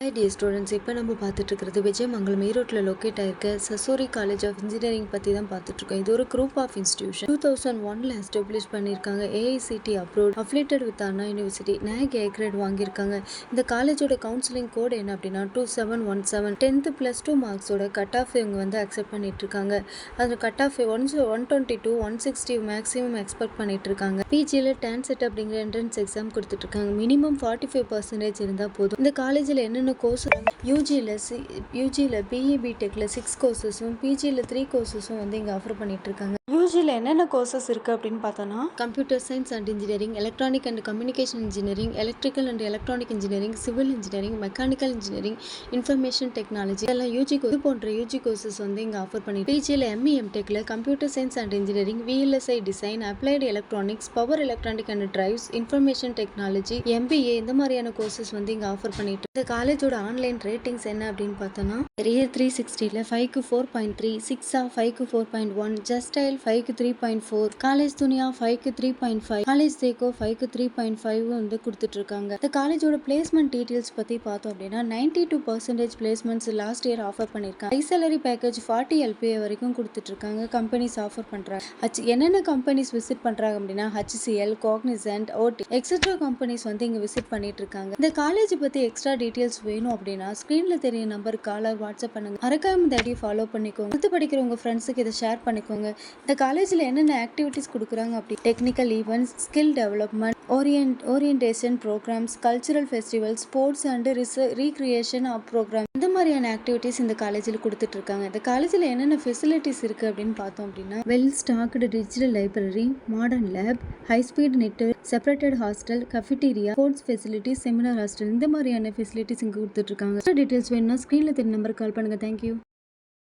High dear students, இப்போ நம்ம பார்த்துட்டு இருக்கிறது விஜயமங்கலம் ஈரோட்டில் லொக்கேட் ஆயிருக்க சசோரி காலேஜ் ஆஃப் இன்ஜினியரிங் பற்றி தான் பார்த்துட்ருக்கோம். இது ஒரு குரூப் ஆஃப் இன்ஸ்டியூஷன் 2001 எஸ்டாப்ளிஷ் பண்ணியிருக்காங்க. AICTE approved, affiliated with Anna University, NAC A grade வாங்கியிருக்காங்க. இந்த காலேஜோட கவுன்சிலிங் கோட் என்ன அப்படின்னா 2717. 10th +2 மார்க்ஸோட கட் ஆஃப் இவங்க வந்து அக்செப்ட் பண்ணிட்டு இருக்காங்க. அதில் கட் ஆஃப் 122 160 மேக்ஸிமம் எக்ஸ்பெக்ட் பண்ணிட்டு இருக்காங்க. பிஜியில் டான்செட் அப்படிங்கிற என்ட்ரன்ஸ் எக்ஸாம் கொடுத்துட்டு இருக்காங்க. மினிமம் 45% இருந்தால் போதும். இந்த காலேஜில் என்னென்ன கோர்ஸ் யூஜியில் பிஇ பிடெக்கில் 6 கோர்சஸும் பிஜியில் 3 கோர்சஸும் வந்து இங்கே ஆஃபர் பண்ணிட்டு இருக்காங்க. யூஜியில் என்னென்ன கோர்சஸ் இருக்குது அப்படின்னு பார்த்தோன்னா computer science and engineering, electronic and communication engineering, electrical and electronic engineering, civil engineering, mechanical engineering, information technology எல்லாம் இது போன்ற யூஜி கோர்சஸ் வந்து இங்கே ஆஃபர் பண்ணி பிஜியில் எம்இ எம்டெக்கில் computer science and engineering, VLSI design, applied electronics, power electronic and drives, information technology, MBA இந்த மாதிரியான கோர்சஸ் வந்து இங்கே ஆஃபர் பண்ணிட்டு இந்த காலேஜோட ஆன்லைன் ரேட்டிங்ஸ் என்ன அப்படின்னு பார்த்தோன்னா ரியர் 360ல 5க்கு 4.3, 6 5க்கு 4.1, ஜஸ்டைல் 5க்கு 3.4, காலேஜ் துனியா 5க்கு 3.5, காலேஜ் தேக்கோ 5க்கு 3.5 வந்து கொடுத்துட்டு இருக்காங்க. இந்த காலேஜோட பிளேஸ்மெண்ட் டீடைல்ஸ் பற்றி பார்த்தோம் அப்படின்னா 92% பிளேஸ்மெண்ட்ஸ் லாஸ்ட் இயர் ஆஃபர் பண்ணியிருக்காங்க. ஹை சேலரி பேக்கேஜ் 40 LPA வரைக்கும் கொடுத்துட்டு இருக்காங்க. கம்பெனிஸ் ஆஃபர் பண்ணுறாங்க. என்னென்ன கம்பெனிஸ் விசிட் பண்ணுறாங்க அப்படின்னா HCL, காக்னிசன்ட், ஓடி எக்ஸெட்ரா கம்பெனிஸ் வந்து இங்கே விசிட் பண்ணிட்டு இருக்காங்க. இந்த காலேஜ் பற்றி எக்ஸ்ட்ரா டீடைல்ஸ் வேணும் அப்படின்னா ஸ்க்ரீனில் தெரிய நம்பர் காலர் வாட்ஸ்அப் பண்ணுங்க. மறக்காம இந்த ஐடியை ஃபாலோ பண்ணிக்கோங்க. அடுத்து படிக்கிற உங்கள் ஃப்ரெண்ட்ஸுக்கு இதை ஷேர் பண்ணிக்கோங்க. இந்த காலேஜில் என்னென்ன ஆக்டிவிட்டீஸ் கொடுக்குறாங்க அப்படி technical events, skill development, orientation programmes, cultural festival, sports and recreation programme இந்த மாதிரியான ஆக்டிவிட்டீஸ் இந்த காலேஜில் கொடுத்துட்டு இருக்காங்க. இந்த காலேஜில் என்னென்ன ஃபெசிலிட்டிஸ் இருக்குது அப்படின்னு பார்த்தோம் அப்படின்னா well stocked digital library, modern lab, high speed network, separated hostel, cafeteria, sports facilities, seminar hostel இந்த மாதிரியான ஃபெசிலிட்டிஸ் இங்கே கொடுத்துட்டு இருக்காங்க. டீடைல்ஸ் வேணும்னா ஸ்க்ரீனில் தெரிய நம்பருக்கு கால் பண்ணுங்க. தேங்க்யூ.